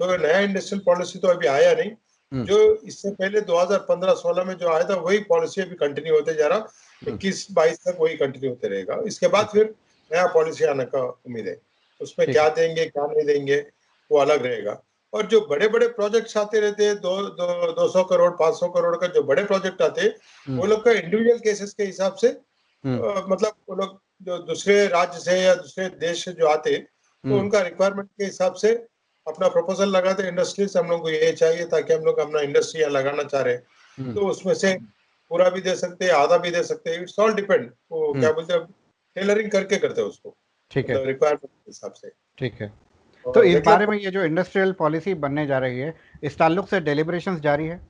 तो नया इंडस्ट्रियल पॉलिसी तो अभी आया नहीं, जो इससे पहले 2015-16 में जो आया था वही पॉलिसी अभी कंटिन्यू होते जा रहा, 21-22 तक वही कंटिन्यू होते रहेगा। इसके बाद फिर नया पॉलिसी आने का उम्मीद है। उसमें क्या देंगे क्या नहीं देंगे वो अलग रहेगा। और जो बड़े बड़े प्रोजेक्ट्स आते रहते हैं, 200 करोड़ 500 करोड़ का जो बड़े प्रोजेक्ट आते हैं, वो लोग का इंडिविजुअल केसेस के हिसाब से मतलब वो लोग जो दूसरे राज्य से या दूसरे देश से जो आते, तो उनका रिक्वायरमेंट के हिसाब से अपना प्रपोजल लगाते इंडस्ट्री से, हम लोग को ये चाहिए ताकि हम लोग अपना इंडस्ट्री यहाँ लगाना चाह रहे हैं, तो उसमें से पूरा भी दे सकते हैं, आधा भी दे सकते हैं, इट्स ऑल डिपेंड। वो क्या बोलते हैं, टेलरिंग करके करते हैं उसको, ठीक है, रिक्वायरमेंट के हिसाब से। ठीक है। तो इस बारे में ये जो इंडस्ट्रियल पॉलिसी बनने जा रही है, इस ताल्लुक से डेलिब्रेशंस जारी है?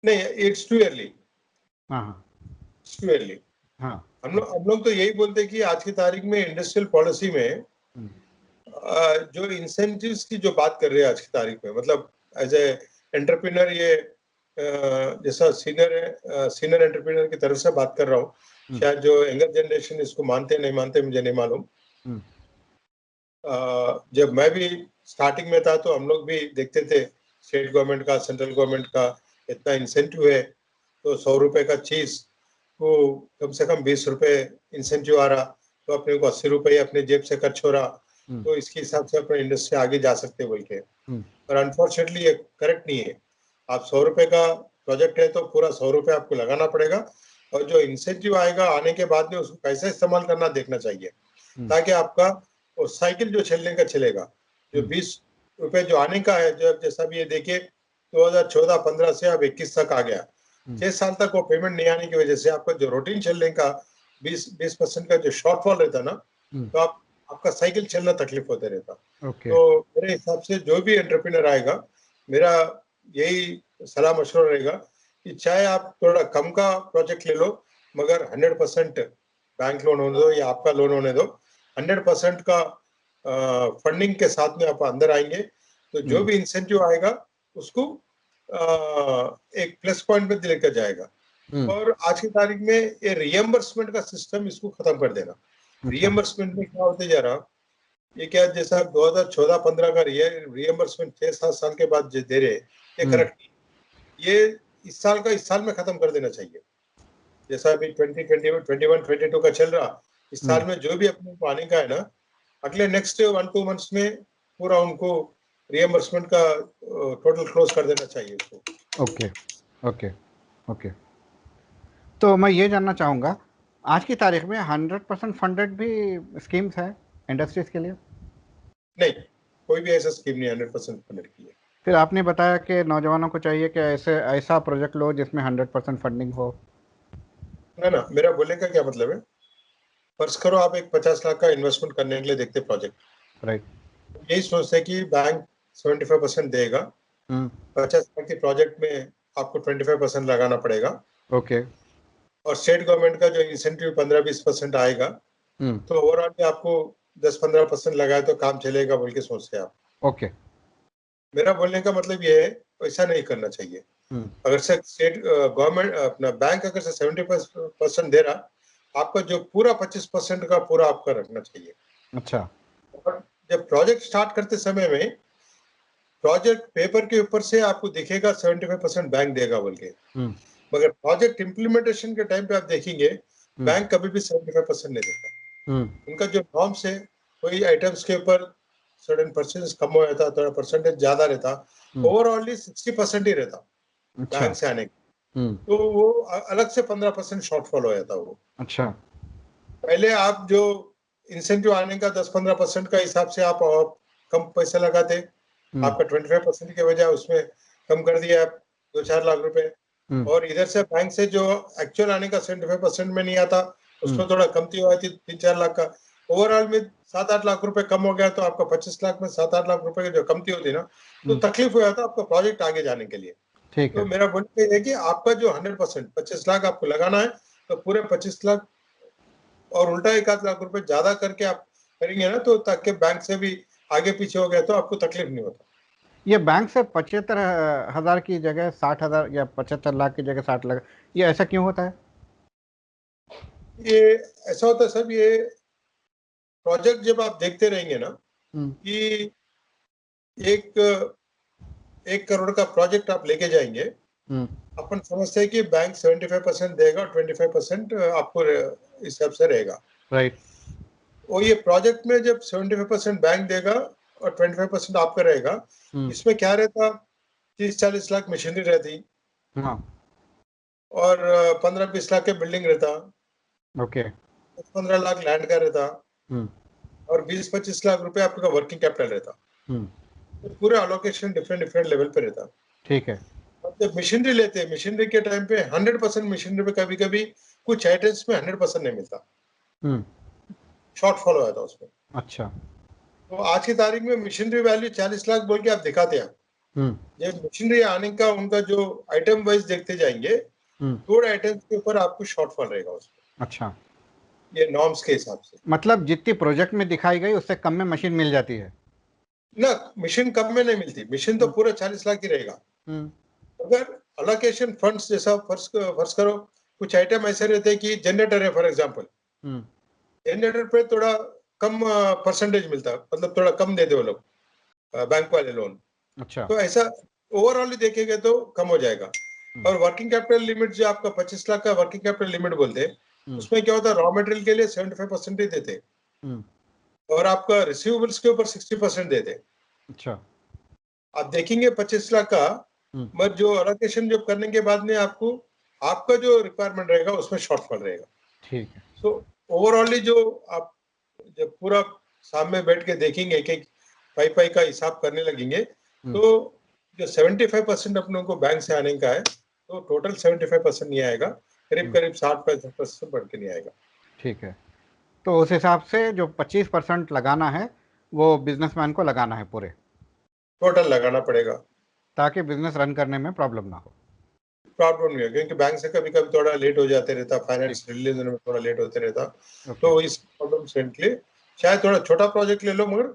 नहीं, इट्स टू अर्ली। हाँ इट्स टू अर्ली। हाँ, हम लोग तो यही बोलते हैं कि आज की तारीख में इंडस्ट्रियल पॉलिसी में जो इंसेंटिव्स की जो बात कर रहे हैं आज की तारीख में, मतलब एज ए एंटरप्रेन्योर, ये जैसा सीनियर एंटरप्रेन्योर की तरफ से बात कर रहा हूँ, शायद जो यंगर जनरेशन इसको मानते नहीं मानते मुझे नहीं मालूम। जब मैं भी स्टार्टिंग में था तो हम लोग भी देखते थे स्टेट गवर्नमेंट का, सेंट्रल गवर्नमेंट का इतना इंसेंटिव है, तो 100 रुपए का चीज को कम से कम 20 रुपए इंसेंटिव आ रहा, तो अपने को 80 रुपए अपने जेब से खर्च हो रहा, तो इसके हिसाब से अपने इंडस्ट्री आगे जा सकते बोल के। पर अनफॉर्चुनेटली ये करेक्ट नहीं है। आप 100 रुपए का प्रोजेक्ट है तो पूरा 100 रुपए आपको लगाना पड़ेगा, और जो इंसेंटिव आएगा आने के बाद में उसको कैसे इस्तेमाल करना देखना चाहिए, ताकि आपका और साइकिल जो चलने का चलेगा। जो 20 रुपए जो आने का है, जो जैसा भी ये देखिए 2014-15 से अब 21 तक आ गया, 6 साल तक वो पेमेंट नहीं आने की वजह से आपका जो रूटीन चलने का 20% का जो शॉर्टफॉल रहता ना, तो आपका साइकिल चलना तकलीफ होते रहता। तो मेरे हिसाब से जो भी एंटरप्रेन्योर आएगा, मेरा यही सलाह मशवरा रहेगा कि चाहे आप थोड़ा कम का प्रोजेक्ट ले लो, मगर 100% बैंक लोन होने दो या आपका लोन होने दो, 100% का फंडिंग के साथ में आप अंदर आएंगे, तो जो भी इंसेंटिव आएगा उसको एक प्लस पॉइंट पे लेकर जाएगा। और आज की तारीख में ये रिएम्बर्समेंट का सिस्टम इसको खत्म कर देना। रिएम्बर्समेंट में क्या होते जा रहा, ये क्या जैसा 2014-15 का रिएम्बर्समेंट 6-7 साल के बाद जो दे रहे, ये करेक्ट नहीं। ये इस साल में खत्म कर देना चाहिए। जैसा अभी 2021-22 का चल रहा, इस साल में जो भी अपने को आने का है ना, अगले नेक्स्ट 1-2 मंथ्स में पूरा उनको रिएम्बर्समेंट का टोटल क्लोज कर देना चाहिए उसको। Okay okay okay. तो मैं ये जानना चाहूँगा, आज की तारीख में 100% फंडेड भी स्कीम्स हैं इंडस्ट्रीज के लिए? नहीं, कोई भी ऐसा स्कीम नहीं 100% फंडेड की है। फिर आपने बताया कि नौजवानों को चाहिए कि ऐसा प्रोजेक्ट लो जिसमें 100% फंडिंग हो। ना, मेरा बोलने का क्या मतलब है, फर्ज करो आप एक 50 लाख का इन्वेस्टमेंट करने के लिए देखते प्रोजेक्ट, राइट, यही सोचते कि बैंक 75% देगा, 50 लाख के प्रोजेक्ट में आपको 25% लगाना पड़ेगा, ओके, और स्टेट गवर्नमेंट का जो इंसेंटिव 15-20% आएगा, तो ओवरऑल आपको 10-15% लगाए तो काम चलेगा बोल के सोचते आप। ओके, मेरा बोलने का मतलब ये है, ऐसा नहीं करना चाहिए। अगर से स्टेट गवर्नमेंट अपना बैंक अगर से 70% दे रहा, आपका जो पूरा 25% का पूरा आपका रखना चाहिए। अच्छा। और जब प्रोजेक्ट स्टार्ट करते समय में प्रोजेक्ट पेपर के ऊपर से आपको दिखेगा 75% बैंक देगा बोल के, मगर प्रोजेक्ट इम्प्लीमेंटेशन के टाइम पे आप देखेंगे बैंक कभी भी 75% नहीं देता। उनका जो नॉर्म्स है, कोई आइटम्स के ऊपर सर्टेन परसेंटेज कम हो जाता, थोड़ा परसेंटेज ज्यादा रहता, ओवरऑल 60% ही रहता बैंक से आने का, तो वो अलग से 15% शॉर्टफॉल हो जाता वो। अच्छा, पहले आप जो इंसेंटिव आने का 10-15% का हिसाब से आप कम पैसा लगाते, आपका 25% के बजाय उसमें कम कर दिया आप 2-4 लाख रुपए, और इधर से बैंक से जो एक्चुअल आने का 75% में नहीं आता, उसमें थोड़ा कमती हो जाती 3-4 लाख का, ओवरऑल में 7-8 लाख रुपए कम हो गया, तो आपका 25 लाख में 7-8 लाख रुपए की जो कमती होती ना, तो तकलीफ हो जाता आपका प्रोजेक्ट आगे जाने के लिए। तो मेरा बोलना है कि आपका जो 100% 25 लाख आपको लगाना है, तो पूरे 25 लाख और उल्टा 1-8 लाख रुपए ज्यादा करके आप करेंगे ना, तो ताकि बैंक से भी आगे पीछे हो गया तो आपको तकलीफ नहीं होता। ये बैंक से 75,000 की जगह 60,000 या 75 लाख की जगह 60 लाख, ये ऐसा क्यों होता है? ये ऐसा होता है सब, ये प्रोजेक्ट जब आप देखते रहेंगे ना कि एक 1 करोड़ का प्रोजेक्ट आप लेके जाएंगे, अपन समझते हैं कि बैंक 75% देगा और 25% आपको हिसाब से रहेगा, राइट। और ये प्रोजेक्ट में जब 75% बैंक देगा और 25% आपका रहेगा, इसमें क्या रहता, 30-40 लाख मशीनरी रहती, हाँ। और 15-20 लाख के बिल्डिंग रहता, ओके। 15 लाख लैंड का रहता, और 20-25 लाख रुपए आपका वर्किंग कैपिटल रहता। तो पूरा अलोकेशन डिफरेंट डिफरेंट लेवल पे रहता। ठीक है। अब जब मशीनरी लेते हैं, मशीनरी के टाइम पे 100% मशीनरी पे कभी कभी कुछ आइटम्स में 100% नहीं मिलता, शॉर्टफॉल हो जाता उसमें। अच्छा। तो आज की तारीख में मशीनरी वैल्यू 40 लाख बोल के आप दिखाते हैं, जब मशीनरी आने का उनका जो आइटम वाइज देखते जाएंगे, थोड़े आइटम्स के ऊपर आपको शॉर्टफॉल रहेगा उसमें। अच्छा, ये नॉर्म्स के हिसाब से मतलब जितनी प्रोजेक्ट में दिखाई गई उससे कम में मशीन मिल जाती है ना, मशीन कम में नहीं मिलती, मशीन तो पूरा 40 लाख की रहेगा। अगर अलोकेशन फंड्स जैसा फर्ज करो, कुछ आइटम ऐसे रहते हैं कि जनरेटर है फॉर एग्जांपल, जनरेटर पे थोड़ा कम परसेंटेज मिलता, मतलब थोड़ा कम देते वो लोग बैंक वाले लोन। अच्छा। तो ऐसा ओवरऑल देखेंगे तो कम हो जाएगा। और वर्किंग कैपिटल लिमिट जो आपका 25 लाख का वर्किंग कैपिटल लिमिट बोलते हैं, उसमें क्या होता है, रॉ मटेरियल के लिए 75% ही देते, और आपका रिसीवेबल्स के ऊपर 60% देते। अच्छा। आप देखेंगे 25 लाख का, मगर जो अलोकेशन जो करने के बाद में आपको आपका जो रिक्वायरमेंट रहेगा उसमें शॉर्टफॉल रहेगा। ठीक है। सो ओवरऑली जो आप जब पूरा सामने बैठ के देखेंगे, एक एक पाई का हिसाब करने लगेंगे, तो जो 75% अपने को बैंक से आने का है, तो टोटल 75% नहीं आएगा, करीब करीब 60-65% बढ़ के नहीं आएगा। ठीक है, तो उस हिसाब से जो 25% लगाना है वो बिजनेसमैन को लगाना है पूरे, टोटल लगाना पड़ेगा, ताकि बिजनेस रन करने में प्रॉब्लम ना हो। प्रॉब्लम नहीं है, क्योंकि बैंक से कभी कभी थोड़ा लेट हो जाते रहता, ठीक। फाइनेंस रिलीज होने में थोड़ा लेट होते रहता, ओके। तो इस प्रॉब्लम से के लिए शायद थोड़ा छोटा प्रोजेक्ट ले लो, मगर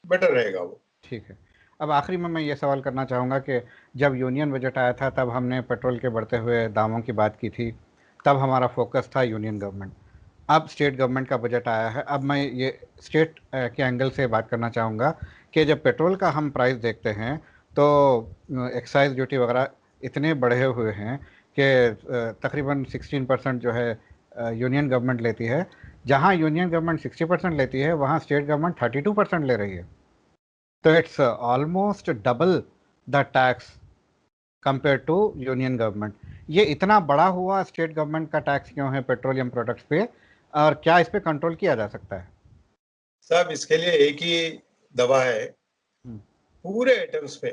बेटर रहेगा वो। ठीक है। अब आखिरी में मैं ये सवाल करना चाहूँगा कि जब यूनियन बजट आया था तब हमने पेट्रोल के बढ़ते हुए दामों की बात की थी, तब हमारा फोकस था यूनियन गवर्नमेंट। अब स्टेट गवर्नमेंट का बजट आया है, अब मैं ये स्टेट के एंगल से बात करना चाहूँगा कि जब पेट्रोल का हम प्राइस देखते हैं तो एक्साइज ड्यूटी वगैरह इतने बढ़े हुए हैं कि तकरीबन 16% जो है यूनियन गवर्नमेंट लेती है। जहाँ यूनियन गवर्नमेंट 60% लेती है वहाँ स्टेट गवर्नमेंट 32% ले रही है। तो it's almost double the tax compare to union government. ये इतना बड़ा हुआ स्टेट गवर्नमेंट का टैक्स क्यों है पेट्रोलियम प्रोडक्ट्स पे, और क्या इस पे कंट्रोल किया जा सकता है? सब इसके लिए एक ही दवा है, पूरे आइटम्स पे,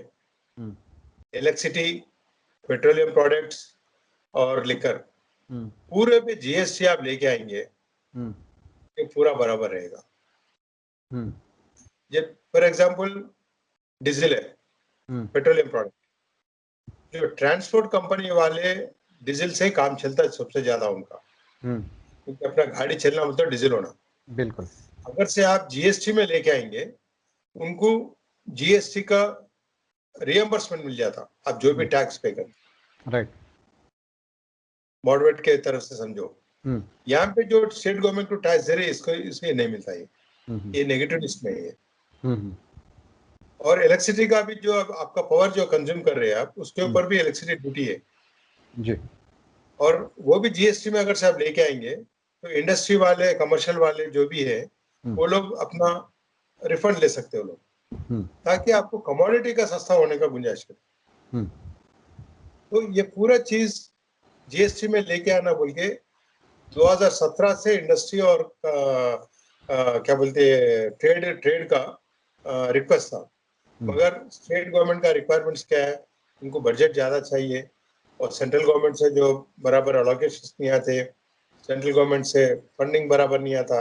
इलेक्ट्रिसिटी, पेट्रोलियम प्रोडक्ट्स और लिकर, पूरे पे जीएसटी आप लेके आएंगे, ये पूरा बराबर रहेगा। ये फॉर एग्जांपल डीजल है, पेट्रोलियम प्रोडक्ट, जो ट्रांसपोर्ट कंपनी वाले डीजल से ही काम चलता है सबसे ज्यादा उनका, क्योंकि अपना गाड़ी चलना मतलब डीजल होना। बिल्कुल। अगर से आप जीएसटी में लेके आएंगे, उनको जीएसटी का रियम्बर्समेंट मिल जाता, आप जो भी टैक्स पे करें, राइट। मॉडरेट के तरफ से समझो। यहाँ पे जो स्टेट गवर्नमेंट को टैक्स दे रहे हैं, इसको इसमें नहीं मिलता, ये नेगेटिव इसमें है। और इलेक्ट्रिसिटी का भी जो आपका पावर जो कंज्यूम कर रहे हैं आप, उसके ऊपर भी इलेक्ट्रिसिटी ड्यूटी है जी। और वो भी जीएसटी में अगर से आप लेके आएंगे, तो इंडस्ट्री वाले, कमर्शियल वाले जो भी है, वो लोग अपना रिफंड ले सकते हो लोग, ताकि आपको कमोडिटी का सस्ता होने का गुंजाइश है। तो ये पूरा चीज जीएसटी में लेके आना बोल के 2017 से इंडस्ट्री और क्या बोलते हैं ट्रेड का रिक्वेस्ट था, मगर स्टेट गवर्नमेंट का रिक्वायरमेंट्स क्या है, उनको बजट ज्यादा चाहिए और सेंट्रल गवर्नमेंट से जो बराबर अलोकेशन नहीं आते, सेंट्रल गवर्नमेंट से फंडिंग बराबर नहीं आता,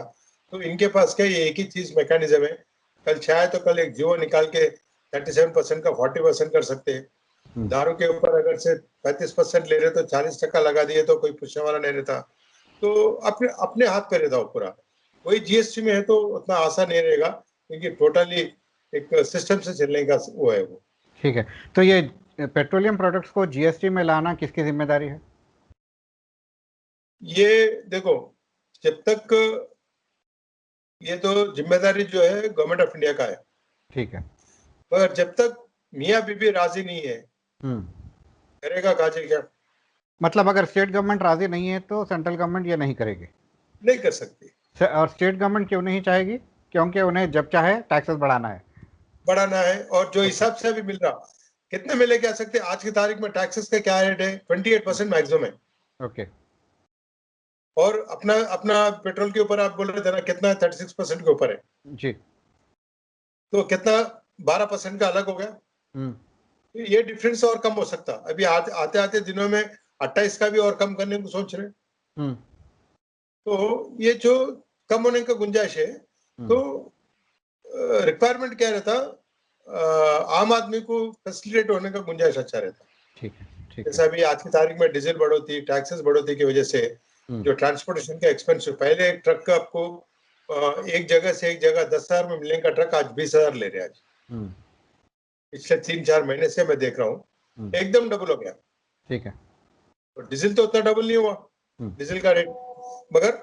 तो इनके पास क्या ये एक ही चीज मैकेनिज्म है, कल चाहे तो कल एक जीवो निकाल के 37% का 40% कर सकते हैं। दारू के ऊपर अगर से 35% ले रहे तो 40% लगा दिए तो कोई पूछने वाला नहीं रहता, तो अपने अपने हाथ पे रहता हो पूरा। वही जीएसटी में है तो उतना आसान नहीं रहेगा, क्योंकि टोटली एक सिस्टम से चलने का वो है वो। ठीक है, तो ये पेट्रोलियम प्रोडक्ट्स को जीएसटी में लाना किसकी जिम्मेदारी है? ये देखो, जब तक ये तो जिम्मेदारी जो है गवर्नमेंट ऑफ इंडिया का है, ठीक है। मगर जब तक मियाँ बीबी राजी नहीं है, करेगा काजे क्या? मतलब अगर स्टेट गवर्नमेंट राजी नहीं है तो सेंट्रल गवर्नमेंट ये नहीं करेगी, नहीं कर सकती। और स्टेट गवर्नमेंट क्यों नहीं चाहेगी? क्योंकि उन्हें जब चाहे टैक्सेस बढ़ाना है। बढ़ाना है, और जो हिसाब से अभी मिल रहा, कितने मिले कह सकते हैं? आज की तारीख में टैक्सेस का क्या रेट है? 28% मैक्सिमम है। ओके। और अपना अपना पेट्रोल के ऊपर आप बोल रहे थे ना, कितना है? 36% के ऊपर है जी। तो कितना? 12% का अलग हो गया। ये डिफरेंस और कम हो सकता। अभी आते आते दिनों में 28 का भी और कम करने को सोच रहे। तो ये जो कम होने का गुंजाइश है, तो रिक्वायरमेंट क्या रहता? आम आदमी को फैसिलिटेट होने का गुंजाइश अच्छा रहता। ठीक है, ठीक है। जैसे अभी आज की तारीख में डीजल बढ़ोतरी, टैक्सेस बढ़ोतरी की वजह से जो ट्रांसपोर्टेशन का एक्सपेंसिव, पहले एक ट्रक का आपको एक जगह से एक जगह 10,000 में मिलने का ट्रक आज 20,000 ले रहे हैं। आज पिछले 3-4 महीने से मैं देख रहा हूँ एकदम डबल हो गया। ठीक है। तो डीजल तो उतना डबल नहीं हुआ, डीजल का रेट, मगर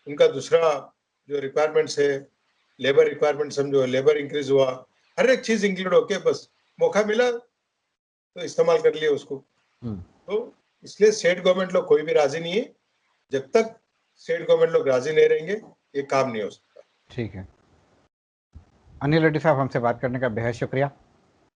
उनका दूसरा जो रिक्वायरमेंट्स है, लेबर रिक्वायरमेंट समझो, लेबर इंक्रीज हुआ, हर एक चीज इंक्लूड होके बस मौका मिला तो इस्तेमाल कर लिया उसको। तो इसलिए स्टेट गवर्नमेंट लोग कोई भी राजी नहीं है। जब तक स्टेट गवर्नमेंट लोग राजी नहीं रहेंगे ये काम नहीं हो सकता। ठीक है। अनिल रेड्डी साहब, हमसे बात करने का बेहद शुक्रिया।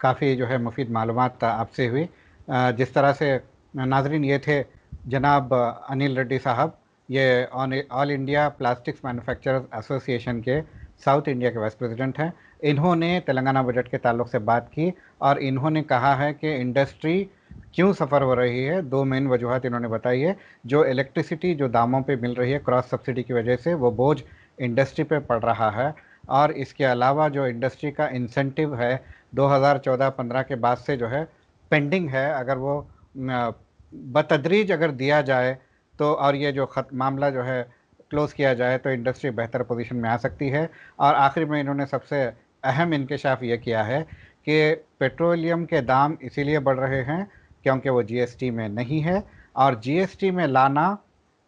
काफ़ी जो है मुफीद मालूमात आपसे हुई। जिस तरह से नाजरीन, ये थे जनाब अनिल रेड्डी साहब, ये all India plastics manufacturers association के साउथ इंडिया के वाइस प्रेसिडेंट हैं। इन्होंने तेलंगाना बजट के ताल्लुक से बात की और इन्होंने कहा है कि इंडस्ट्री क्यों सफ़र हो रही है। दो मेन वजूहत इन्होंने बताई है। जो इलेक्ट्रिसिटी जो दामों पे मिल रही है क्रॉस सब्सिडी की वजह से, वो बोझ इंडस्ट्री पे पड़ रहा है, और इसके अलावा जो इंडस्ट्री का इंसेंटिव है 2014-15 के बाद से जो है पेंडिंग है, अगर वो बतदरीज अगर दिया जाए तो, और ये जो मामला जो है क्लोज़ किया जाए तो इंडस्ट्री बेहतर पोजीशन में आ सकती है। और आखिर में इन्होंने सबसे अहम इंकशाफ ये किया है कि पेट्रोलियम के दाम इसीलिए बढ़ रहे हैं क्योंकि वो जीएसटी में नहीं है, और जीएसटी में लाना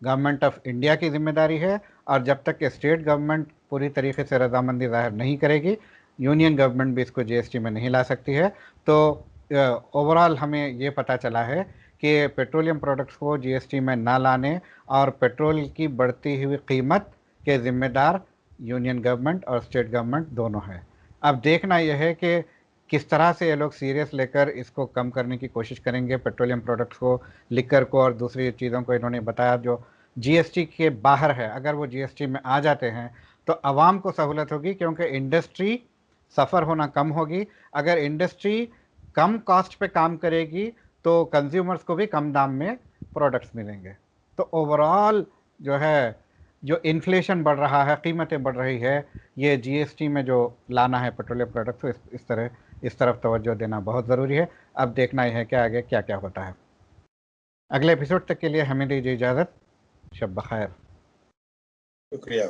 गवर्नमेंट ऑफ इंडिया की जिम्मेदारी है, और जब तक कि स्टेट गवर्नमेंट पूरी तरीके से रजामंदी ज़ाहिर नहीं करेगी, यूनियन गवर्नमेंट भी इसको जीएसटी में नहीं ला सकती है। तो ओवरऑल हमें ये पता चला है कि पेट्रोलियम प्रोडक्ट्स को जीएसटी में ना लाने और पेट्रोल की बढ़ती हुई कीमत के ज़िम्मेदार यूनियन गवर्नमेंट और स्टेट गवर्नमेंट दोनों है। अब देखना यह है कि किस तरह से ये लोग सीरियस लेकर इसको कम करने की कोशिश करेंगे, पेट्रोलियम प्रोडक्ट्स को, लिकर को और दूसरी चीज़ों को। इन्होंने बताया जो जीएसटी के बाहर है, अगर वो जीएसटी में आ जाते हैं तो आवाम को सहूलत होगी, क्योंकि इंडस्ट्री सफ़र होना कम होगी। अगर इंडस्ट्री कम कॉस्ट पे काम करेगी तो कंज्यूमर्स को भी कम दाम में प्रोडक्ट्स मिलेंगे। तो ओवरऑल जो है, जो इन्फ्लेशन बढ़ रहा है, कीमतें बढ़ रही है, ये जीएसटी में जो लाना है पेट्रोलियम प्रोडक्ट्स को, इस तरफ तवज्जो देना बहुत ज़रूरी है। अब देखना यह है कि आगे क्या क्या होता है। अगले एपिसोड तक के लिए हमें दीजिए इजाज़त। शब बखैर। शुक्रिया।